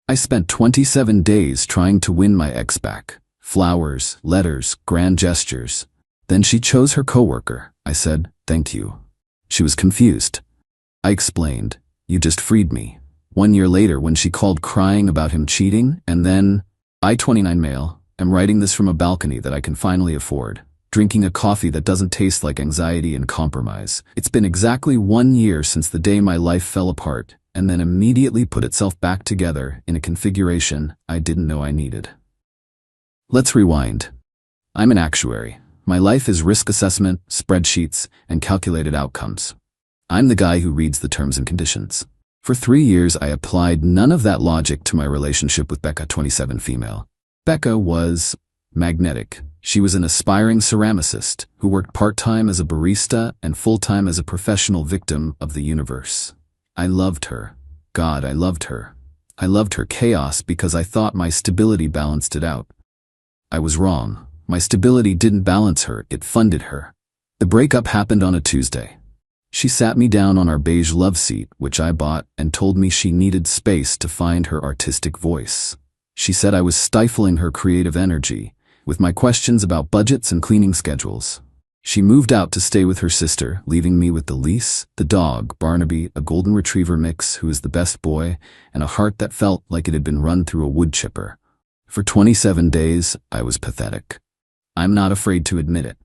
I spent 27 days trying to win my ex back. Flowers, letters, grand gestures. Then she chose her coworker. I said, "Thank you." She was confused. I explained, "You just freed me." 1 year later, when she called crying about him cheating, and then, I, 29 male, am writing this from a balcony that I can finally afford, drinking a coffee that doesn't taste like anxiety and compromise. It's been exactly 1 year since the day my life fell apart, and then immediately put itself back together in a configuration I didn't know I needed. Let's rewind. I'm an actuary. My life is risk assessment, spreadsheets, and calculated outcomes. I'm the guy who reads the terms and conditions. For 3 years, I applied none of that logic to my relationship with Becca, 27 female. Becca was magnetic. She was an aspiring ceramicist who worked part-time as a barista and full-time as a professional victim of the universe. I loved her. God, I loved her. I loved her chaos because I thought my stability balanced it out. I was wrong. My stability didn't balance her, it funded her. The breakup happened on a Tuesday. She sat me down on our beige love seat, which I bought, and told me she needed space to find her artistic voice. She said I was stifling her creative energy with my questions about budgets and cleaning schedules. She moved out to stay with her sister, leaving me with the lease, the dog, Barnaby, a golden retriever mix who is the best boy, and a heart that felt like it had been run through a wood chipper. For 27 days, I was pathetic. I'm not afraid to admit it.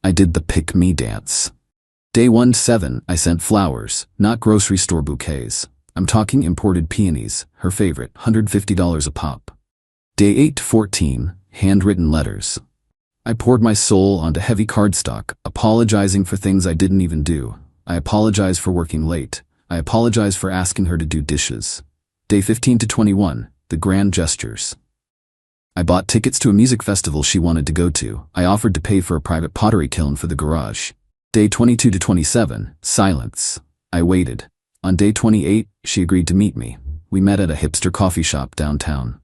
I did the pick-me dance. Day 1-7, I sent flowers, not grocery store bouquets. I'm talking imported peonies, her favorite, $150 a pop. Day 8-14, handwritten letters. I poured my soul onto heavy cardstock, apologizing for things I didn't even do. I apologize for working late. I apologize for asking her to do dishes. Day 15-21, the grand gestures. I bought tickets to a music festival she wanted to go to. I offered to pay for a private pottery kiln for the garage. Day 22-27, silence. I waited. On day 28, she agreed to meet me. We met at a hipster coffee shop downtown.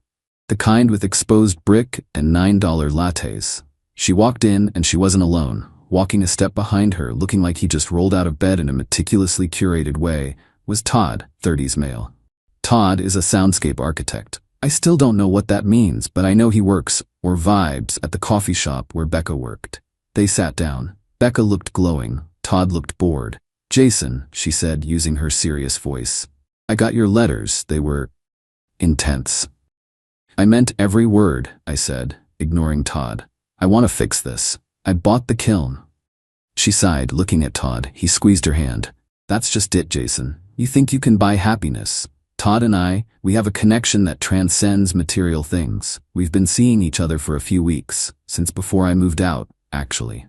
The kind with exposed brick and $9 lattes. She walked in and she wasn't alone. Walking a step behind her, looking like he just rolled out of bed in a meticulously curated way, was Todd, 30s male. Todd is a soundscape architect. I still don't know what that means, but I know he works, or vibes, at the coffee shop where Becca worked. They sat down. Becca looked glowing. Todd looked bored. "Jason," she said, using her serious voice, "I got your letters. They were intense." "I meant every word," I said, ignoring Todd. "I want to fix this. I bought the kiln." She sighed, looking at Todd. He squeezed her hand. "That's just it, Jason. You think you can buy happiness. Todd and I, we have a connection that transcends material things. We've been seeing each other for a few weeks, since before I moved out, actually."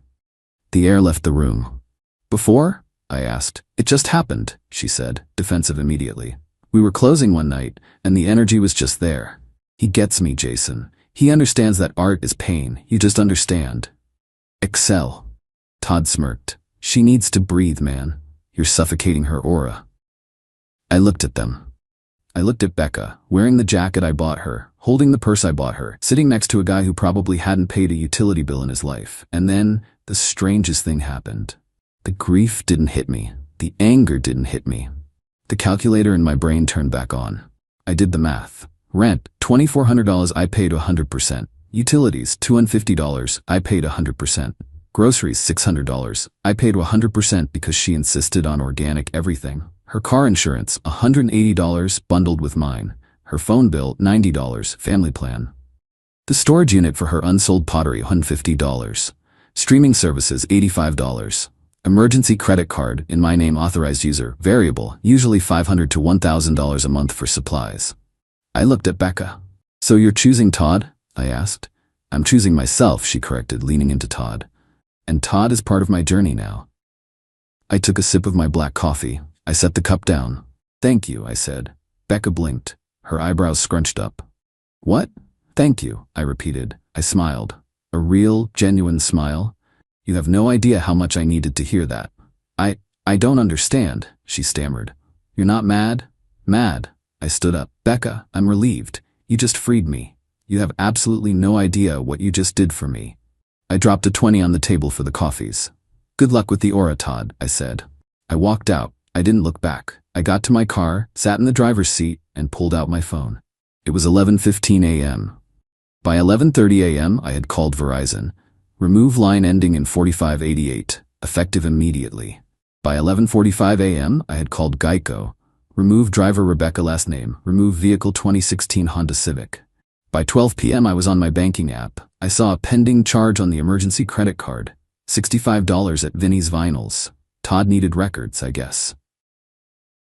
The air left the room. "Before?" I asked. "It just happened," she said, defensive immediately. "We were closing one night, and the energy was just there. He gets me, Jason. He understands that art is pain. You just understand. Excel." Todd smirked. "She needs to breathe, man. You're suffocating her aura." I looked at them. I looked at Becca, wearing the jacket I bought her, holding the purse I bought her, sitting next to a guy who probably hadn't paid a utility bill in his life. And then, the strangest thing happened. The grief didn't hit me. The anger didn't hit me. The calculator in my brain turned back on. I did the math. Rent, $2,400, I paid 100%. Utilities, $250, I paid 100%. Groceries, $600, I paid 100% because she insisted on organic everything. Her car insurance, $180 bundled with mine. Her phone bill, $90, family plan. The storage unit for her unsold pottery, $150. Streaming services, $85. Emergency credit card, in my name, authorized user, variable, usually $500 to $1,000 a month for supplies. I looked at Becca. "So you're choosing Todd?" I asked. "I'm choosing myself," she corrected, leaning into Todd. "And Todd is part of my journey now." I took a sip of my black coffee. I set the cup down. "Thank you," I said. Becca blinked, her eyebrows scrunched up. "What?" "Thank you," I repeated. I smiled. A real, genuine smile. "You have no idea how much I needed to hear that." I don't understand," she stammered. "You're not mad?" "Mad." I stood up. "Becca, I'm relieved. You just freed me. You have absolutely no idea what you just did for me." I dropped a 20 on the table for the coffees. "Good luck with the aura, Todd," I said. I walked out. I didn't look back. I got to my car, sat in the driver's seat, and pulled out my phone. It was 11:15 a.m. By 11:30 a.m., I had called Verizon. Remove line ending in 4588, effective immediately. By 11:45 a.m., I had called Geico. Remove driver Rebecca last name. Remove vehicle 2016 Honda Civic. By 12 p.m. I was on my banking app. I saw a pending charge on the emergency credit card. $65 at Vinnie's Vinyls. Todd needed records, I guess.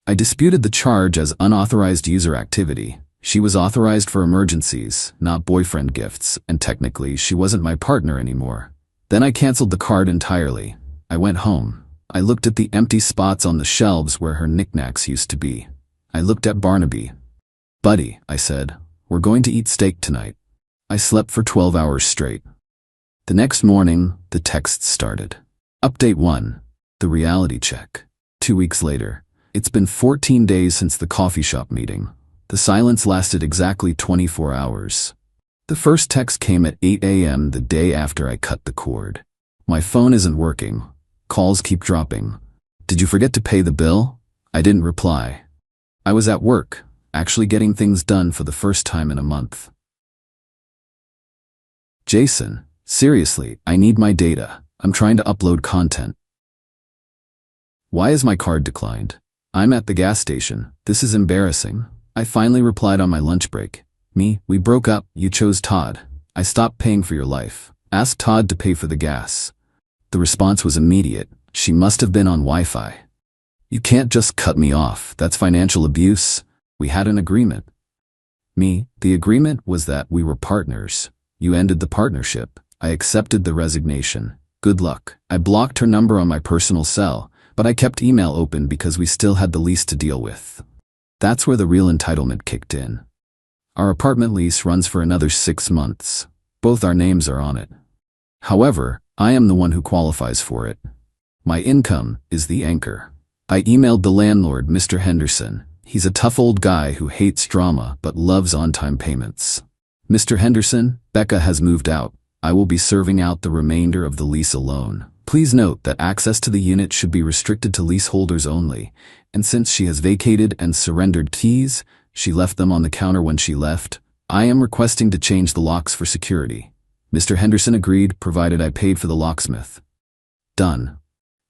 I disputed the charge as unauthorized user activity. She was authorized for emergencies, not boyfriend gifts, and technically she wasn't my partner anymore. Then I canceled the card entirely. I went home. I looked at the empty spots on the shelves where her knickknacks used to be. I looked at Barnaby. "Buddy," I said, "we're going to eat steak tonight." I slept for 12 hours straight. The next morning, the texts started. Update 1. The reality check. 2 weeks later. It's been 14 days since the coffee shop meeting. The silence lasted exactly 24 hours. The first text came at 8 a.m. the day after I cut the cord. "My phone isn't working. Calls keep dropping. Did you forget to pay the bill?" I didn't reply. I was at work, actually getting things done for the first time in a month. "Jason, seriously, I need my data. I'm trying to upload content. Why is my card declined? I'm at the gas station. This is embarrassing." I finally replied on my lunch break. We broke up. You chose Todd. I stopped paying for your life. Ask Todd to pay for the gas." The response was immediate. She must have been on Wi-Fi. "You can't just cut me off. That's financial abuse. We had an agreement." The agreement was that we were partners. You ended the partnership. I accepted the resignation. Good luck. I blocked her number on my personal cell, but I kept email open because we still had the lease to deal with. That's where the real entitlement kicked in. Our apartment lease runs for another 6 months. Both our names are on it. However, I am the one who qualifies for it. My income is the anchor. I emailed the landlord, Mr. Henderson. He's a tough old guy who hates drama but loves on-time payments. "Mr. Henderson, Becca has moved out. I will be serving out the remainder of the lease alone. Please note that access to the unit should be restricted to leaseholders only, and since she has vacated and surrendered keys, she left them on the counter when she left, I am requesting to change the locks for security." Mr. Henderson agreed, provided I paid for the locksmith. Done.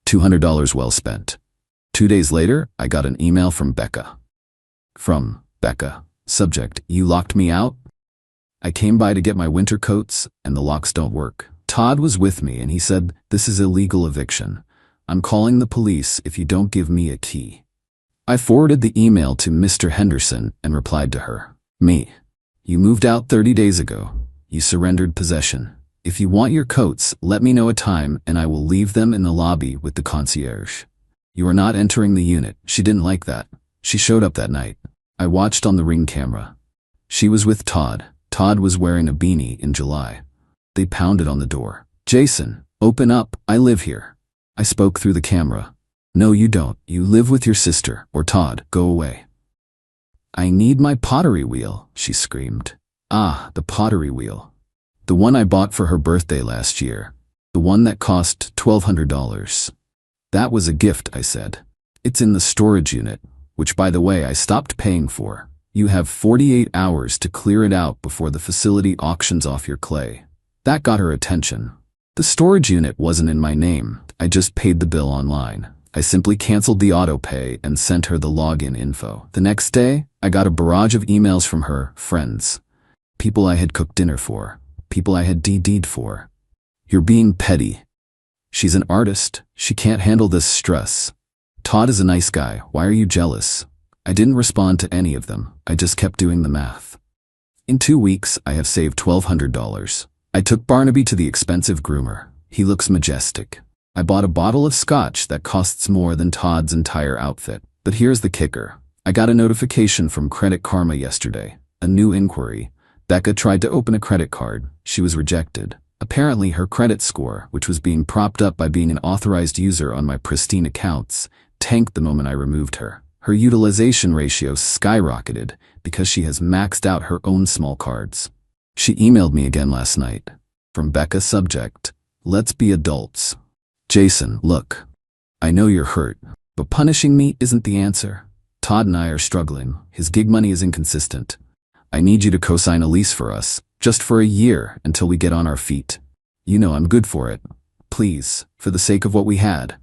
$200 well spent. 2 days later, I got an email from Becca. From Becca. Subject: "You locked me out? I came by to get my winter coats, and the locks don't work. Todd was with me and he said, 'This is illegal eviction. I'm calling the police if you don't give me a key.'" I forwarded the email to Mr. Henderson and replied to her. "You moved out 30 days ago. You surrendered possession. If you want your coats, let me know a time and I will leave them in the lobby with the concierge. You are not entering the unit." She didn't like that. She showed up that night. I watched on the Ring camera. She was with Todd. Todd was wearing a beanie in July. They pounded on the door. "Jason, open up, I live here." I spoke through the camera. "No, you don't. You live with your sister, or Todd, go away." "I need my pottery wheel," she screamed. "Ah, the pottery wheel. The one I bought for her birthday last year. The one that cost $1,200. "That was a gift," I said. "It's in the storage unit, which by the way I stopped paying for. You have 48 hours to clear it out before the facility auctions off your Qley." That got her attention. The storage unit wasn't in my name. I just paid the bill online. I simply canceled the auto pay and sent her the login info. The next day, I got a barrage of emails from her friends. People I had cooked dinner for. People I had DD'd for. "You're being petty. She's an artist. She can't handle this stress. Todd is a nice guy. Why are you jealous?" I didn't respond to any of them. I just kept doing the math. In 2 weeks, I have saved $1,200. I took Barnaby to the expensive groomer. He looks majestic. I bought a bottle of scotch that costs more than Todd's entire outfit. But here's the kicker. I got a notification from Credit Karma yesterday. A new inquiry. Becca tried to open a credit card. She was rejected. Apparently her credit score, which was being propped up by being an authorized user on my pristine accounts, tanked the moment I removed her. Her utilization ratio skyrocketed because she has maxed out her own small cards. She emailed me again last night. From Becca, subject: "Let's be adults. Jason, look. I know you're hurt, but punishing me isn't the answer. Todd and I are struggling. His gig money is inconsistent. I need you to co-sign a lease for us, just for a year until we get on our feet. You know I'm good for it. Please, for the sake of what we had.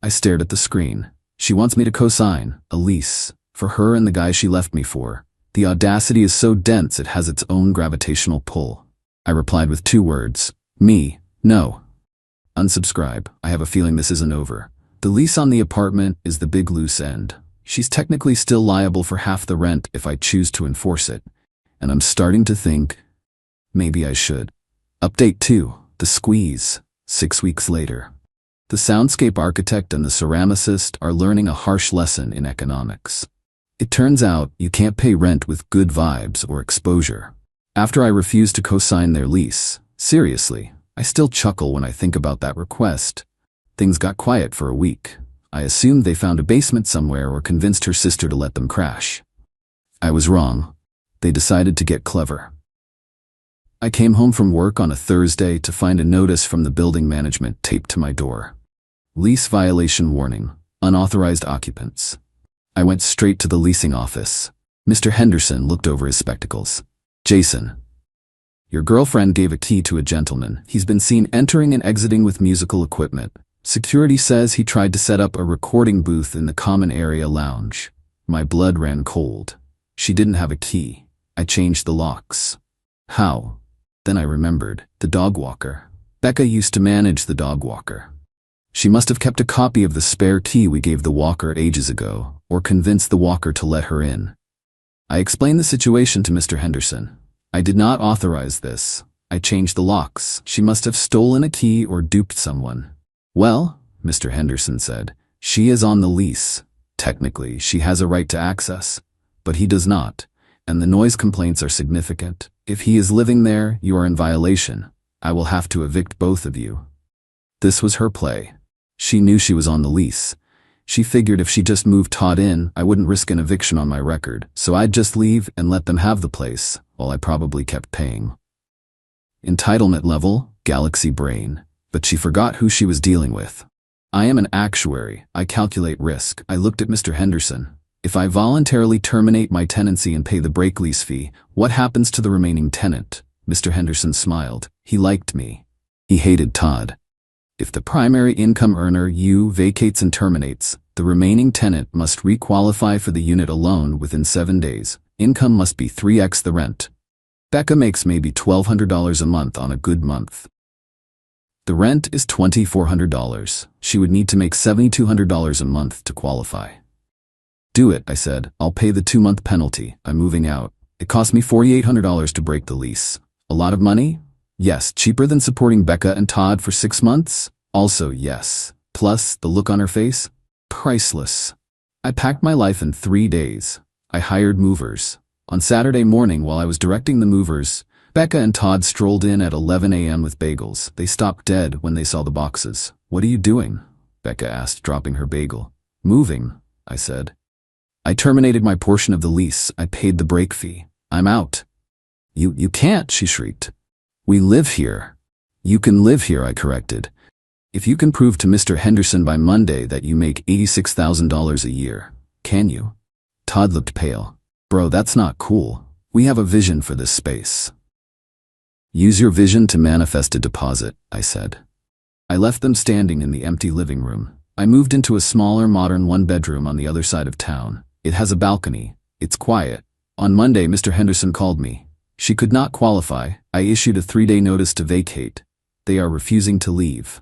I stared at the screen. She wants me to co-sign a lease for her and the guy she left me for. The audacity is so dense it has its own gravitational pull. I replied with 2 words. Me, no. Unsubscribe. I have a feeling this isn't over. The lease on the apartment is the big loose end. She's technically still liable for half the rent if I choose to enforce it. And I'm starting to think, maybe I should. Update 2. The squeeze. 6 weeks later. The soundscape architect and the ceramicist are learning a harsh lesson in economics. It turns out you can't pay rent with good vibes or exposure. After I refused to co-sign their lease, seriously, I still chuckle when I think about that request. Things got quiet for a week. I assumed they found a basement somewhere or convinced her sister to let them crash. I was wrong. They decided to get clever. I came home from work on a Thursday to find a notice from the building management taped to my door. Lease violation warning. Unauthorized occupants. I went straight to the leasing office. Mr. Henderson looked over his spectacles. Jason. Your girlfriend gave a key to a gentleman. He's been seen entering and exiting with musical equipment. Security says he tried to set up a recording booth in the common area lounge. My blood ran cold. She didn't have a key. I changed the locks. How? Then I remembered. The dog walker. Becca used to manage the dog walker. She must have kept a copy of the spare key we gave the walker ages ago, or convinced the walker to let her in. I explained the situation to Mr. Henderson. I did not authorize this. I changed the locks. She must have stolen a key or duped someone. Well, Mr. Henderson said, she is on the lease. Technically, she has a right to access, but he does not, and the noise complaints are significant. If he is living there, you are in violation. I will have to evict both of you. This was her play. She knew she was on the lease. She figured if she just moved Todd in, I wouldn't risk an eviction on my record, so I'd just leave and let them have the place, while I probably kept paying. Entitlement level, galaxy brain. But she forgot who she was dealing with. I am an actuary. I calculate risk. I looked at Mr. Henderson. If I voluntarily terminate my tenancy and pay the break lease fee, what happens to the remaining tenant? Mr. Henderson smiled. He liked me. He hated Todd. If the primary income earner vacates and terminates, the remaining tenant must requalify for the unit alone within 7 days. Income must be 3x the rent. Becca makes maybe $1,200 a month on a good month. The rent is $2,400. She would need to make $7,200 a month to qualify. Do it, I said. I'll pay the 2-month penalty. I'm moving out. It cost me $4,800 to break the lease. A lot of money? Yes. Cheaper than supporting Becca and Todd for 6 months? Also yes. Plus, the look on her face? Priceless. I packed my life in 3 days. I hired movers. On Saturday morning while I was directing the movers, Becca and Todd strolled in at 11 a.m. with bagels. They stopped dead when they saw the boxes. What are you doing? Becca asked, dropping her bagel. Moving, I said. I terminated my portion of the lease. I paid the break fee. I'm out. You can't, she shrieked. We live here. You can live here, I corrected. If you can prove to Mr. Henderson by Monday that you make $86,000 a year, can you? Todd looked pale. Bro, that's not cool. We have a vision for this space. Use your vision to manifest a deposit, I said. I left them standing in the empty living room. I moved into a smaller, modern 1-bedroom on the other side of town. It has a balcony. It's quiet. On Monday, Mr. Henderson called me. She could not qualify. I issued a 3-day notice to vacate. They are refusing to leave.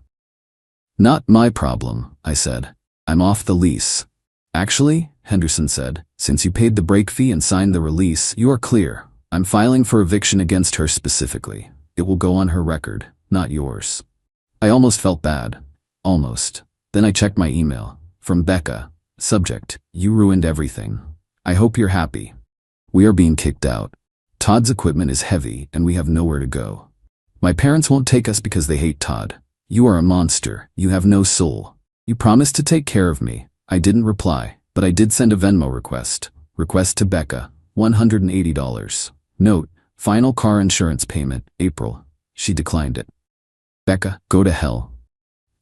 Not my problem, I said. I'm off the lease. Actually, Henderson said, since you paid the break fee and signed the release, you are clear. I'm filing for eviction against her specifically. It will go on her record, not yours. I almost felt bad. Almost. Then I checked my email. From Becca. Subject, you ruined everything. I hope you're happy. We are being kicked out. Todd's equipment is heavy and we have nowhere to go. My parents won't take us because they hate Todd. You are a monster. You have no soul. You promised to take care of me. I didn't reply, but I did send a Venmo request. Request to Becca, $180. Note, final car insurance payment, April. She declined it. Becca, go to hell.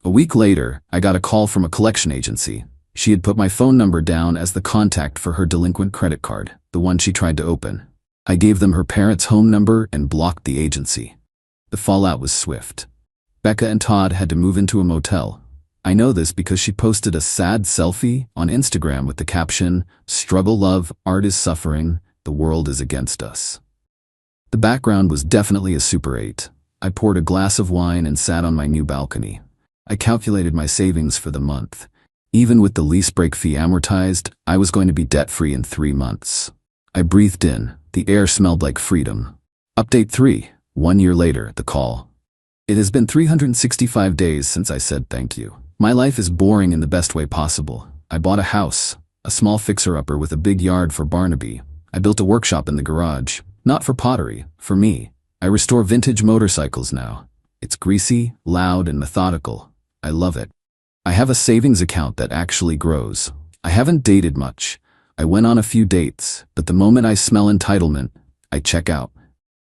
A week later, I got a call from a collection agency. She had put my phone number down as the contact for her delinquent credit card, the one she tried to open. I gave them her parents' home number and blocked the agency. The fallout was swift. Becca and Todd had to move into a motel. I know this because she posted a sad selfie on Instagram with the caption, "Struggle love, art is suffering, the world is against us." The background was definitely a Super 8. I poured a glass of wine and sat on my new balcony. I calculated my savings for the month. Even with the lease break fee amortized, I was going to be debt-free in 3 months. I breathed in. The air smelled like freedom. Update 3. 1 year later, the call. It has been 365 days since I said thank you. My life is boring in the best way possible. I bought a house, a small fixer-upper with a big yard for Barnaby. I built a workshop in the garage, not for pottery, for me. I restore vintage motorcycles now. It's greasy, loud, and methodical. I love it. I have a savings account that actually grows. I haven't dated much. I went on a few dates, but the moment I smell entitlement, I check out.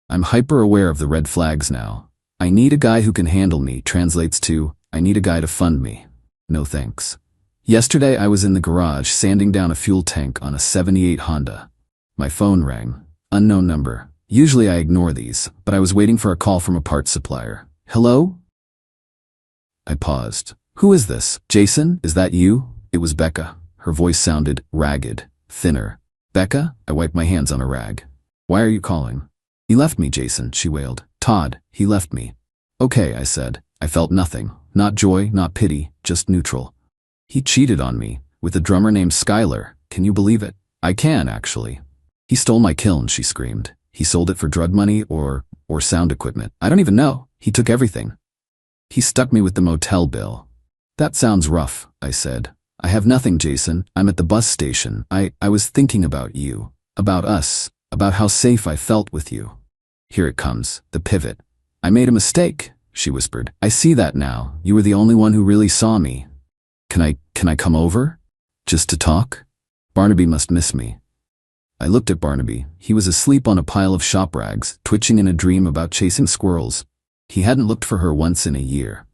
I'm hyper-aware of the red flags now. I need a guy who can handle me translates to, I need a guy to fund me. No thanks. Yesterday I was in the garage sanding down a fuel tank on a 78 Honda. My phone rang. Unknown number. Usually I ignore these, but I was waiting for a call from a parts supplier. Hello? I paused. Who is this? Jason, is that you? It was Becca. Her voice sounded ragged, thinner. Becca? I wiped my hands on a rag. Why are you calling? He left me, Jason, she wailed. Todd, he left me. Okay, I said. I felt nothing. Not joy, not pity, just neutral. He cheated on me, with a drummer named Skylar. Can you believe it? I can, actually. He stole my kiln, she screamed. He sold it for drug money or sound equipment. I don't even know. He took everything. He stuck me with the motel bill. That sounds rough, I said. I have nothing, Jason. I'm at the bus station. I was thinking about you, about us, about how safe I felt with you. Here it comes, the pivot. I made a mistake, she whispered. I see that now. You were the only one who really saw me. Can I come over? Just to talk? Barnaby must miss me. I looked at Barnaby. He was asleep on a pile of shop rags, twitching in a dream about chasing squirrels. He hadn't looked for her once in a year.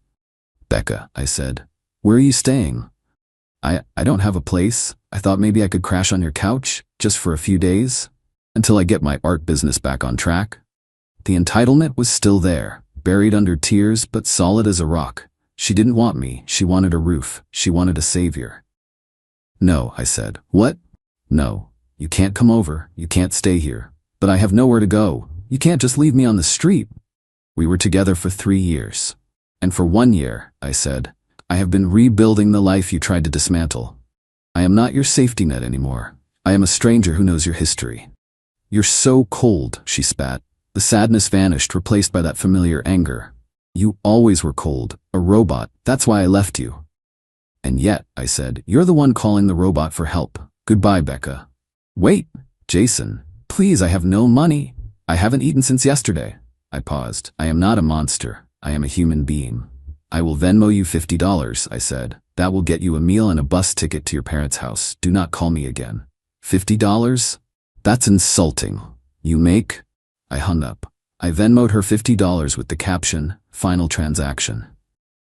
Becca, I said. Where are you staying? I don't have a place. I thought maybe I could crash on your couch, just for a few days, until I get my art business back on track. The entitlement was still there, buried under tears but solid as a rock. She didn't want me. She wanted a roof. She wanted a savior. No, I said. What? No. You can't come over. You can't stay here. But I have nowhere to go. You can't just leave me on the street. We were together for 3 years. And for 1 year, I said, I have been rebuilding the life you tried to dismantle. I am not your safety net anymore. I am a stranger who knows your history. You're so cold, she spat. The sadness vanished, replaced by that familiar anger. You always were cold, a robot. That's why I left you. And yet, I said, you're the one calling the robot for help. Goodbye, Becca. Wait, Jason. Please, I have no money. I haven't eaten since yesterday. I paused. I am not a monster. I am a human being. I will Venmo you $50, I said. That will get you a meal and a bus ticket to your parents' house. Do not call me again. $50? That's insulting. You make? I hung up. I Venmo'd her $50 with the caption, final transaction.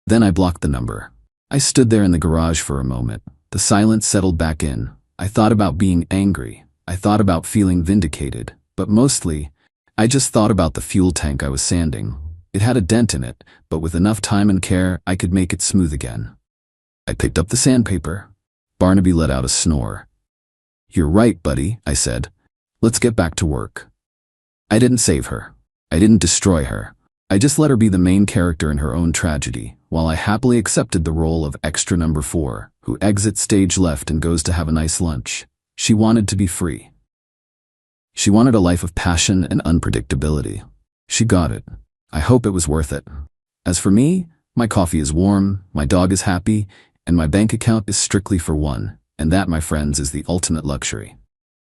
Then I blocked the number. I stood there in the garage for a moment. The silence settled back in. I thought about being angry. I thought about feeling vindicated. But mostly, I just thought about the fuel tank I was sanding. It had a dent in it, but with enough time and care, I could make it smooth again. I picked up the sandpaper. Barnaby let out a snore. You're right, buddy, I said. Let's get back to work. I didn't save her. I didn't destroy her. I just let her be the main character in her own tragedy, while I happily accepted the role of extra number 4, who exits stage left and goes to have a nice lunch. She wanted to be free. She wanted a life of passion and unpredictability. She got it. I hope it was worth it. As for me, my coffee is warm, my dog is happy, and my bank account is strictly for one, and that, my friends, is the ultimate luxury.